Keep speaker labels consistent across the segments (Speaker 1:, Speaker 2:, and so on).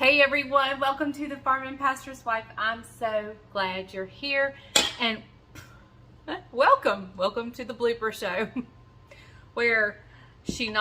Speaker 1: Hey everyone, welcome to the Farm and Pastor's Wife. I'm so glad you're here, and welcome to the blooper show where she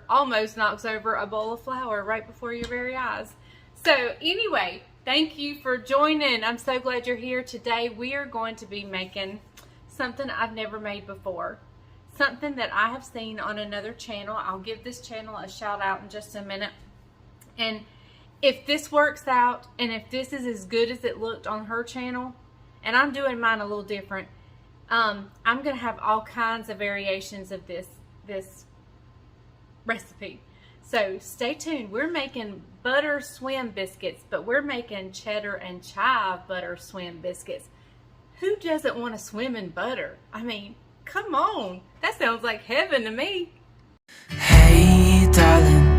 Speaker 1: almost knocks over a bowl of flour right before your very eyes. So anyway, thank you for joining. I'm so glad you're here. Today we are going to be making something I've never made before. Something that I have seen on another channel. I'll give this channel a shout out in just a minute. And if this works out, and if this is as good as it looked on her channel, and I'm doing mine a little different, I'm going to have all kinds of variations of this recipe. So stay tuned. We're making butter swim biscuits, but we're making cheddar and chive butter swim biscuits. Who doesn't want to swim in butter? I mean, come on. That sounds like heaven to me.
Speaker 2: Hey, darling.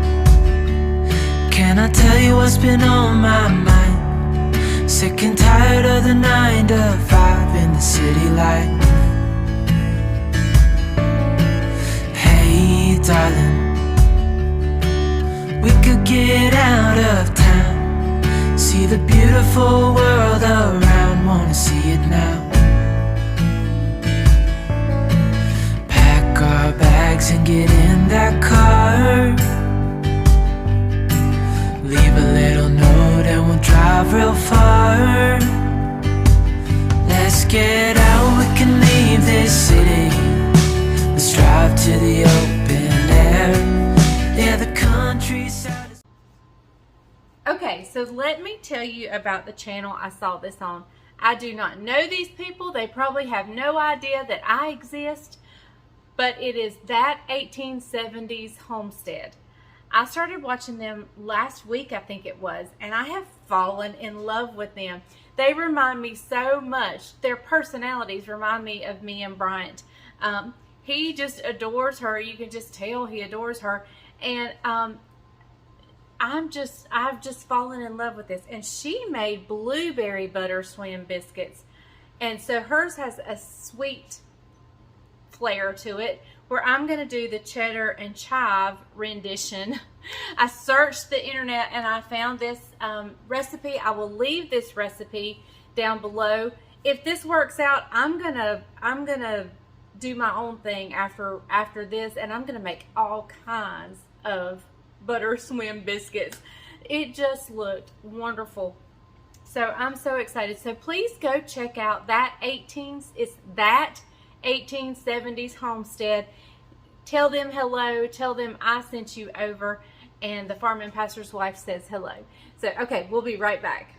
Speaker 2: Can I tell you what's been on my mind? Sick and tired of the 9 to 5 in the city life. Hey, darling, we could get out of town, see the beautiful world around, wanna see it now. Pack our bags and get in that car, leave a little note and we'll drive real far. Let's get out, we can leave this city. Let's drive to the open air. Yeah, the countryside is...
Speaker 1: Okay, so let me tell you about the channel I saw this on. I do not know these people. They probably have no idea that I exist. But it is That 1870s Homestead. I started watching them last week, I think it was, and I have fallen in love with them. They remind me so much. Their personalities remind me of me and Bryant. He just adores her. You can just tell he adores her. And I've just fallen in love with this. And she made blueberry butter swim biscuits. And so hers has a sweet flair to it, where I'm going to do the cheddar and chive rendition. I searched the internet and I found this recipe. I will leave this recipe down below. If this works out, I'm gonna do my own thing after this, and I'm gonna make all kinds of butter swim biscuits. It just looked wonderful. So I'm so excited. So please go check out That 1870s Homestead. Tell them hello. Tell them I sent you over, and the Farm and Pastor's Wife says hello. So, okay, we'll be right back.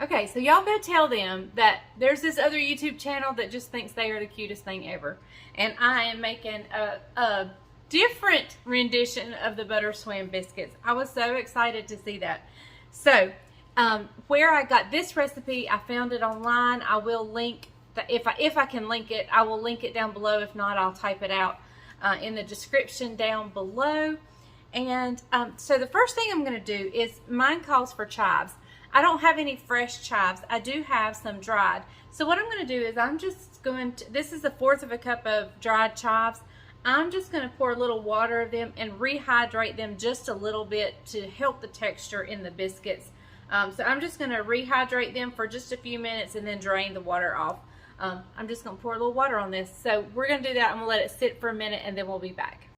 Speaker 1: Okay, so y'all go tell them that there's this other YouTube channel that just thinks they are the cutest thing ever. And I am making a different rendition of the butter swim biscuits. I was so excited to see that. So, where I got this recipe, I found it online. I will link... If I can link it, I will link it down below. If not, I'll type it out in the description down below. And so the first thing I'm going to do is, mine calls for chives. I don't have any fresh chives. I do have some dried. So what I'm going to do is I'm just going to, this is 1/4 of a cup of dried chives. I'm just going to pour a little water of them and rehydrate them just a little bit to help the texture in the biscuits. So I'm just going to rehydrate them for just a few minutes and then drain the water off. I'm just going to pour a little water on this. So we're going to do that, and we'll let it sit for a minute, and then we'll be back.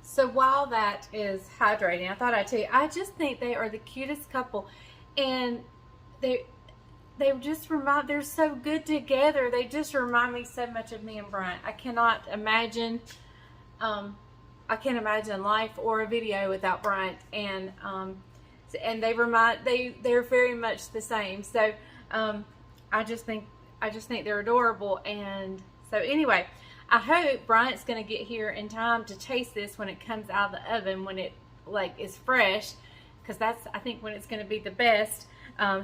Speaker 1: So while that is hydrating, I thought I'd tell you, I just think they are the cutest couple. And they just they're so good together. They just remind me so much of me and Bryant. I cannot imagine, I can't imagine life or a video without Bryant. And they're very much the same. So I just think they're adorable. And so anyway, I hope Bryant's going to get here in time to taste this when it comes out of the oven, when it is fresh, because that's, I think, when it's going to be the best.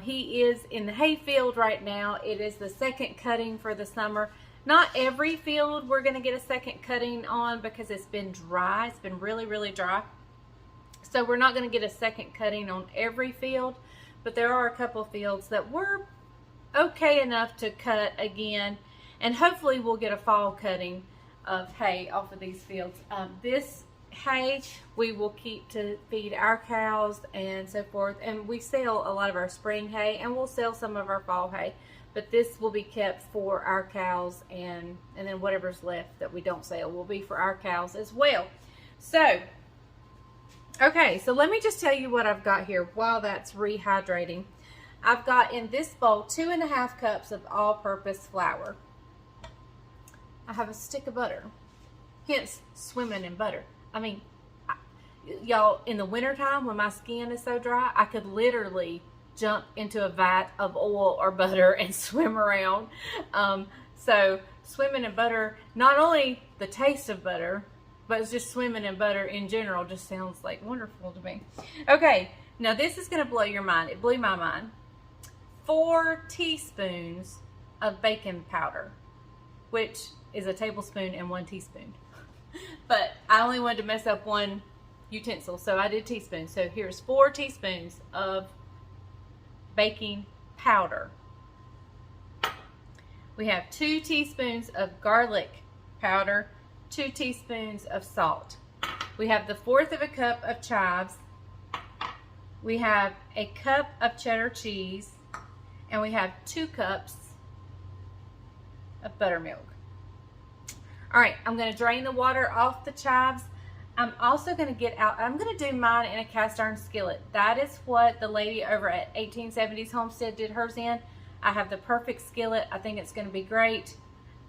Speaker 1: He is in the hay field right now. It is the second cutting for the summer. Not every field we're going to get a second cutting on, because it's been dry. It's been really, really dry. So we're not going to get a second cutting on every field, but there are a couple fields that were okay enough to cut again, and hopefully we'll get a fall cutting of hay off of these fields. This hay we will keep to feed our cows and so forth. And we sell a lot of our spring hay, and we'll sell some of our fall hay. But this will be kept for our cows, and then whatever's left that we don't sell will be for our cows as well. So, okay, so let me just tell you what I've got here while that's rehydrating. I've got in this bowl 2.5 cups of all-purpose flour. I have a stick of butter, hence swimming in butter. I mean, y'all, in the wintertime when my skin is so dry, I could literally jump into a vat of oil or butter and swim around. So swimming in butter, not only the taste of butter, but it's just swimming in butter in general just sounds like wonderful to me. Okay, now this is going to blow your mind. It blew my mind. 4 teaspoons of baking powder, which is a tablespoon and 1 teaspoon. But I only wanted to mess up one utensil, so I did teaspoons. So here's 4 teaspoons of baking powder. We have 2 teaspoons of garlic powder, 2 teaspoons of salt. We have the 1/4 of a cup of chives. We have a cup of cheddar cheese, and we have 2 cups of buttermilk. All right, I'm going to drain the water off the chives. I'm also going to get out, I'm going to do mine in a cast iron skillet. That is what the lady over at 1870s Homestead did hers in. I have the perfect skillet. I think it's going to be great.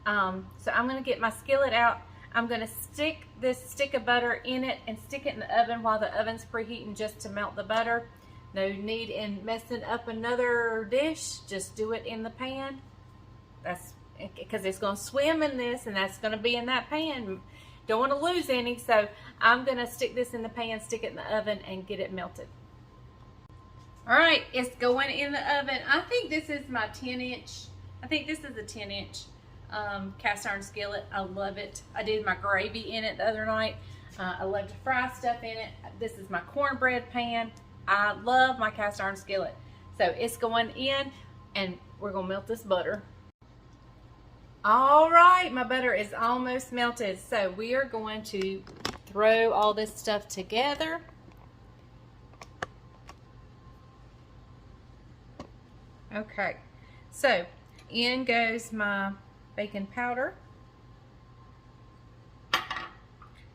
Speaker 1: So I'm going to get my skillet out. I'm going to stick this stick of butter in it and stick it in the oven while the oven's preheating just to melt the butter. No need in messing up another dish. Just do it in the pan. That's because it's going to swim in this, and that's going to be in that pan. Don't want to lose any, so I'm going to stick this in the pan, stick it in the oven, and get it melted. All right, it's going in the oven. I think this is my 10-inch. I think this is a 10-inch cast iron skillet. I love it. I did my gravy in it the other night. I love to fry stuff in it. This is my cornbread pan. I love my cast iron skillet. So it's going in, and we're going to melt this butter. All right, my butter is almost melted. So we are going to throw all this stuff together. Okay, so in goes my baking powder,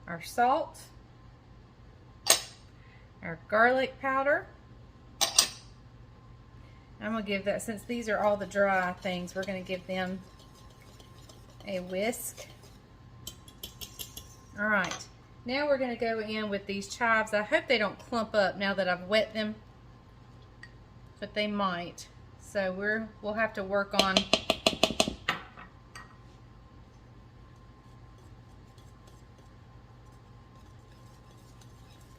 Speaker 1: our salt, our garlic powder. I'm going to give that, since these are all the dry things, we're going to give them a whisk. All right, now we're going to go in with these chives. I hope they don't clump up now that I've wet them, but they might. So we'll have to work on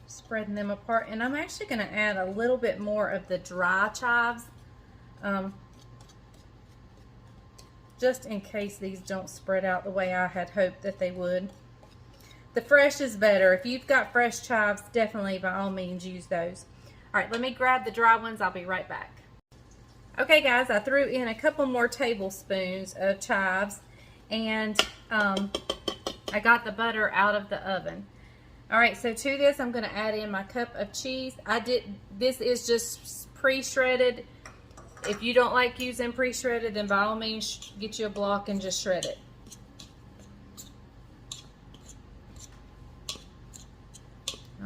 Speaker 1: spreading them apart. And I'm actually going to add a little bit more of the dry chives, just in case these don't spread out the way I had hoped that they would. The fresh is better. If you've got fresh chives, definitely by all means use those. All right, let me grab the dry ones. I'll be right back. Okay guys, I threw in a couple more tablespoons of chives, and I got the butter out of the oven. All right, so to this I'm going to add in my cup of cheese. This is just pre-shredded. If you don't like using pre-shredded, then by all means get you a block and just shred it.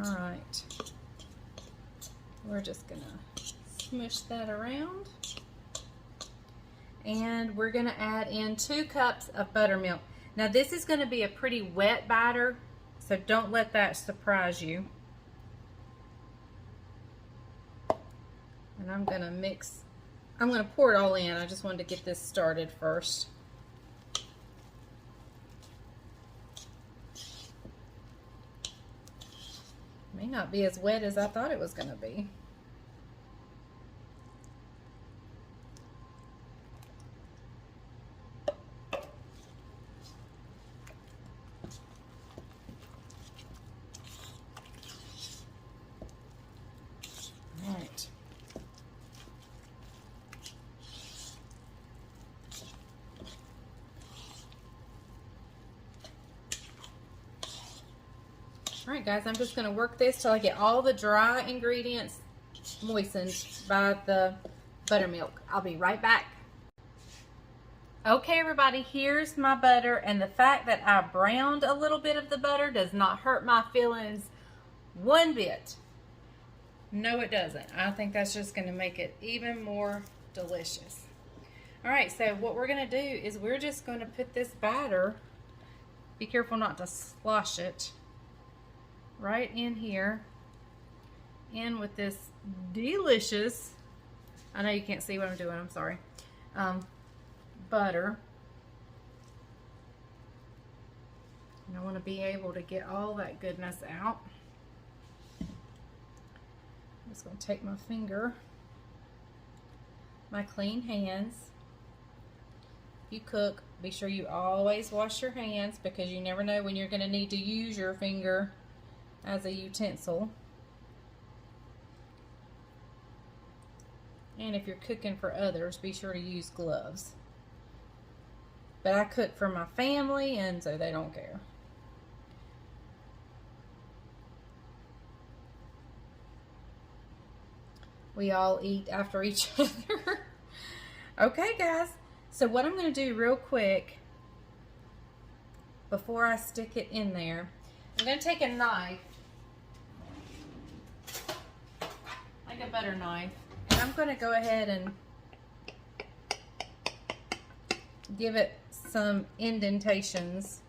Speaker 1: All right, we're just gonna smush that around, and we're gonna add in 2 cups of buttermilk. Now this is gonna be a pretty wet batter, so don't let that surprise you. And I'm gonna pour it all in. I just wanted to get this started first. May not be as wet as I thought it was going to be. All right. All Alright guys, I'm just going to work this till I get all the dry ingredients moistened by the buttermilk. I'll be right back. Okay everybody, here's my butter, and the fact that I browned a little bit of the butter does not hurt my feelings one bit. No, it doesn't. I think that's just going to make it even more delicious. Alright, so what we're going to do is we're just going to put this batter, be careful not to slosh it, right in here, in with this delicious, I know you can't see what I'm doing, I'm sorry, butter. And I want to be able to get all that goodness out. I'm just going to take my finger, my clean hands. If you cook, be sure you always wash your hands, because you never know when you're going to need to use your finger as a utensil. And if you're cooking for others, be sure to use gloves. But I cook for my family, and so they don't care. We all eat after each other. Okay guys, so what I'm going to do real quick before I stick it in there, I'm going to take a knife, like a butter knife, and I'm going to go ahead and give it some indentations.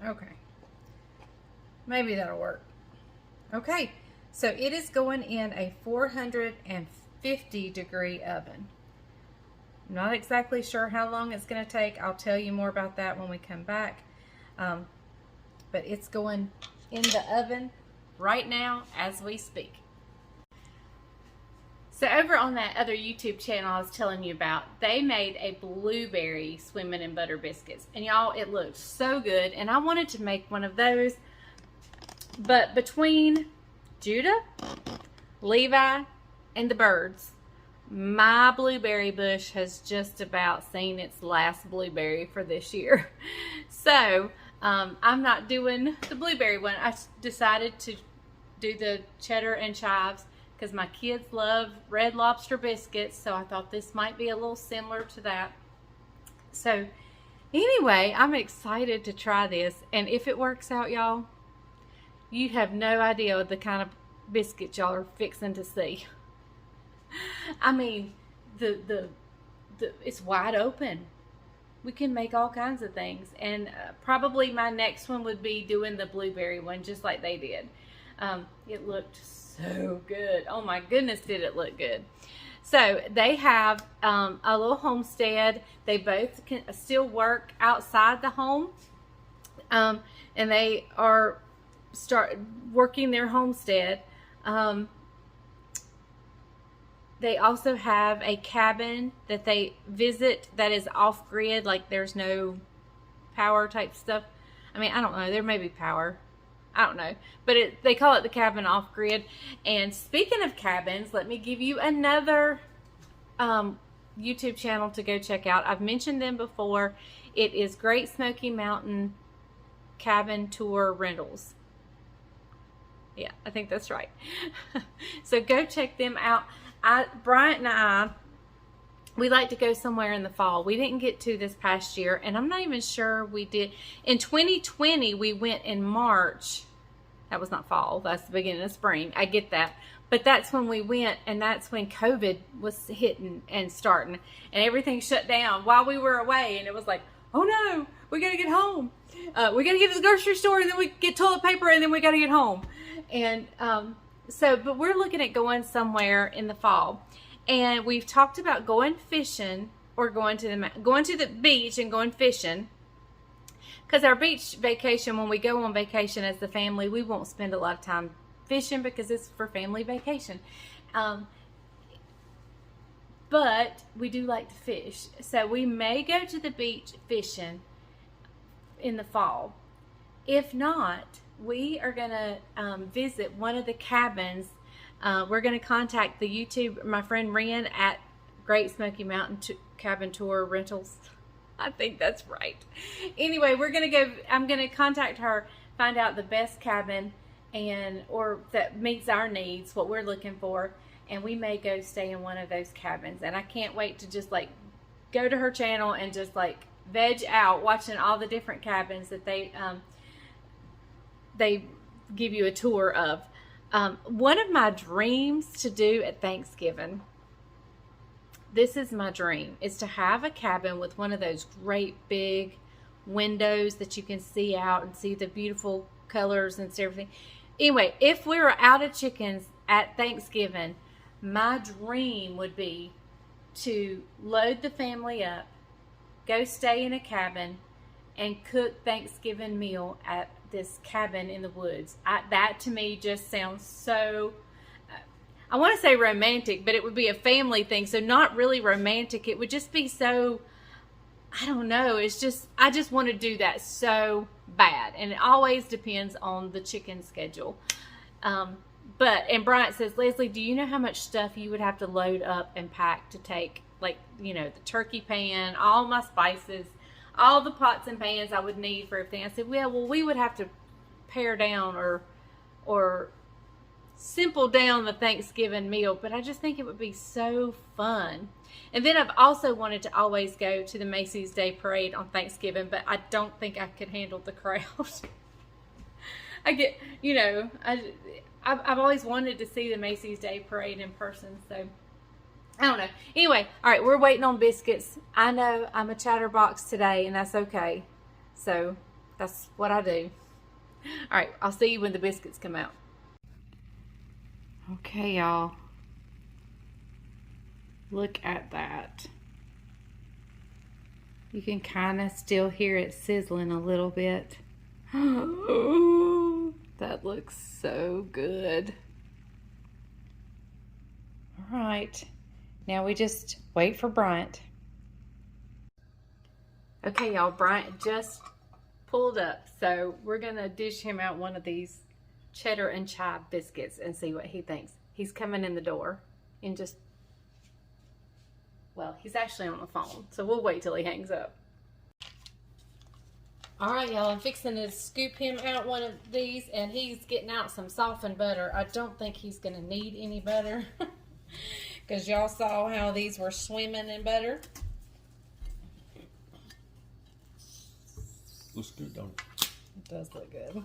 Speaker 1: Okay, maybe that'll work. Okay, so it is going in a 450 degree oven. I'm not exactly sure how long it's going to take. I'll tell you more about that when we come back. But it's going in the oven right now as we speak. So over on that other YouTube channel I was telling you about, they made a blueberry swimming in butter biscuits. And y'all, it looked so good. And I wanted to make one of those. But between Judah, Levi, and the birds, my blueberry bush has just about seen its last blueberry for this year. So I'm not doing the blueberry one. I decided to do the cheddar and chives because my kids love Red Lobster biscuits, so I thought this might be a little similar to that. So anyway, I'm excited to try this, and if it works out, y'all, you have no idea the kind of biscuits y'all are fixing to see. I mean, it's wide open. We can make all kinds of things, and probably my next one would be doing the blueberry one, just like they did. It looked so good. Oh my goodness, did it look good. So they have a little homestead. They both can still work outside the home, and they are working their homestead. They also have a cabin that they visit that is off-grid, like there's no power type stuff. I mean, I don't know. There may be power. I don't know. But they call it the cabin off-grid. And speaking of cabins, let me give you another YouTube channel to go check out. I've mentioned them before. It is Great Smoky Mountain Cabin Tour Rentals. Yeah, I think that's right. So go check them out. Bryant and I, we like to go somewhere in the fall. We didn't get to this past year, and I'm not even sure we did. In 2020, we went in March. That was not fall. That's the beginning of spring. I get that. But that's when we went, and that's when COVID was hitting and starting, and everything shut down while we were away, and it was like, oh no, we got to get home. We got to get to the grocery store, and then we get toilet paper, and then we got to get home. And but we're looking at going somewhere in the fall, and we've talked about going fishing or going to the beach and going fishing. Because our beach vacation, when we go on vacation as the family, we won't spend a lot of time fishing because it's for family vacation. But we do like to fish, so we may go to the beach fishing in the fall. If not, we are going to visit one of the cabins. We're going to contact the my friend Ren at Great Smoky Mountain Cabin Tour Rentals. I think that's right. Anyway, I'm going to contact her, find out the best cabin or that meets our needs, what we're looking for, and we may go stay in one of those cabins. And I can't wait to just like go to her channel and just like veg out watching all the different cabins that they give you a tour of. One of my dreams to do at Thanksgiving, this is my dream, is to have a cabin with one of those great big windows that you can see out and see the beautiful colors and everything. Anyway, if we were out of chickens at Thanksgiving, my dream would be to load the family up, go stay in a cabin, and cook Thanksgiving meal at this cabin in the woods. That to me just sounds so, I want to say romantic, but it would be a family thing, so not really romantic. It would just be so, I don't know, it's just, I just want to do that so bad, and it always depends on the chicken schedule. And Bryant says, Leslie, do you know how much stuff you would have to load up and pack to take, like, you know, the turkey pan, all my spices, all the pots and pans I would need for everything? I said, well, we would have to pare down or simple down the Thanksgiving meal, but I just think it would be so fun. And then I've also wanted to always go to the Macy's Day Parade on Thanksgiving, but I don't think I could handle the crowd. I get, you know, I've always wanted to see the Macy's Day Parade in person, so I don't know. Anyway, all right, we're waiting on Biscuits. I know I'm a chatterbox today, and that's okay. So that's what I do. All right, I'll see you when the biscuits come out. Okay, y'all. Look at that. You can kind of still hear it sizzling a little bit. Oh, that looks so good. All right. Now we just wait for Bryant. Okay, y'all, Bryant just pulled up. So we're going to dish him out one of these cheddar and chive biscuits and see what he thinks. He's coming in the door in just, well, he's actually on the phone. So we'll wait till he hangs up. All right, y'all, I'm fixing to scoop him out one of these, and he's getting out some softened butter. I don't think he's going to need any butter. Because y'all saw how these were swimming in butter.
Speaker 3: Looks good, don't it?
Speaker 1: It does look good.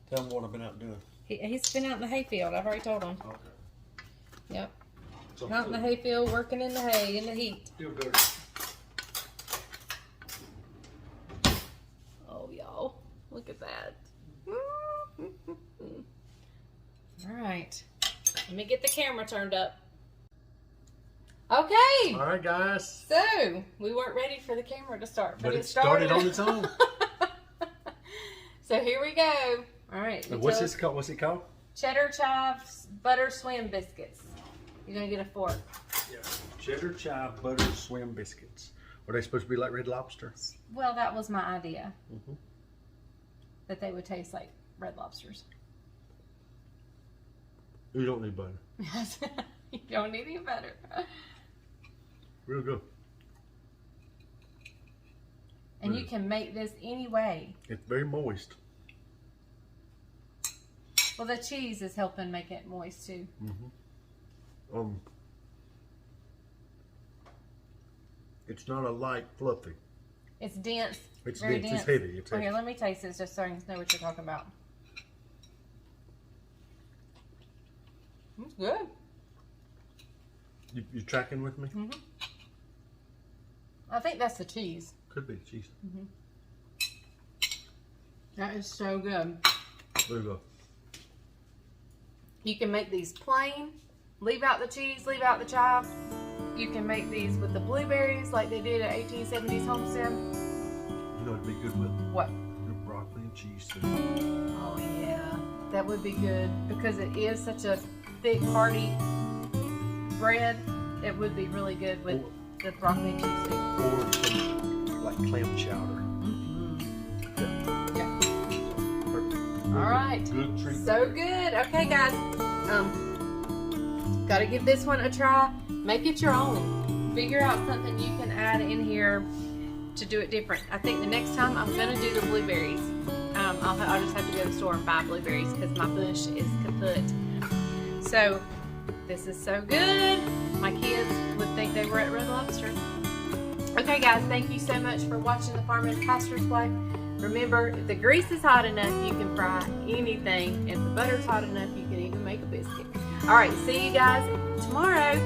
Speaker 3: Tell him what I've been out doing.
Speaker 1: He's been out in the hayfield. I've already told him.
Speaker 3: Okay.
Speaker 1: Yep.
Speaker 3: So
Speaker 1: out in the hayfield, working in the hay, in the heat.
Speaker 3: Feel good.
Speaker 1: Oh, y'all. Look at that. All right. Let me get the camera turned up. Okay.
Speaker 3: All right, guys.
Speaker 1: So, we weren't ready for the camera to start,
Speaker 3: but it started on its own.
Speaker 1: So, here we go. All right.
Speaker 3: What's this called? What's it called?
Speaker 1: Cheddar Chive Butter Swim Biscuits. You're going to get a fork.
Speaker 3: Yeah. Cheddar Chive Butter Swim Biscuits. Are they supposed to be like Red Lobster?
Speaker 1: Well, that was my idea. Mm-hmm. That they would taste like Red Lobsters.
Speaker 3: You don't need butter.
Speaker 1: You don't need any butter.
Speaker 3: Real good.
Speaker 1: And you can make this any way.
Speaker 3: It's very moist.
Speaker 1: Well, the cheese is helping make it moist too.
Speaker 3: Mm-hmm. It's not a light fluffy.
Speaker 1: It's dense.
Speaker 3: It's
Speaker 1: very
Speaker 3: dense. It's heavy. It's
Speaker 1: heavy.
Speaker 3: heavy.
Speaker 1: Here, let me taste this just so I know what you're talking about. It's good.
Speaker 3: You tracking with me?
Speaker 1: Mm-hmm. I think that's the cheese.
Speaker 3: Could be cheese.
Speaker 1: Mm-hmm. That is so good.
Speaker 3: There you go.
Speaker 1: You can make these plain, leave out the cheese, leave out the chive. You can make these with the blueberries like they did at 1870s Homestead.
Speaker 3: You know it'd be good with
Speaker 1: what?
Speaker 3: Your broccoli and cheese too.
Speaker 1: Oh yeah, that would be good because it is such a thick, hearty bread. It would be really good with the broccoli and cheese too.
Speaker 3: Or some like clam chowder.
Speaker 1: Mm-hmm.
Speaker 3: Yeah.
Speaker 1: All right.
Speaker 3: Good treat.
Speaker 1: So good. Okay, guys. Gotta give this one a try. Make it your own. Figure out something you can add in here to do it different. I think the next time I'm gonna do the blueberries. I'll just have to go to the store and buy blueberries because my bush is kaput. So this is so good. My kids would think they were at Red Lobster. Okay, guys, thank you so much for watching The Farmer and Pastor's Wife. Remember, if the grease is hot enough, you can fry anything. If the butter's hot enough, you can even make a biscuit. All right, see you guys tomorrow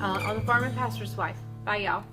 Speaker 1: on The Farmer and Pastor's Wife. Bye, y'all.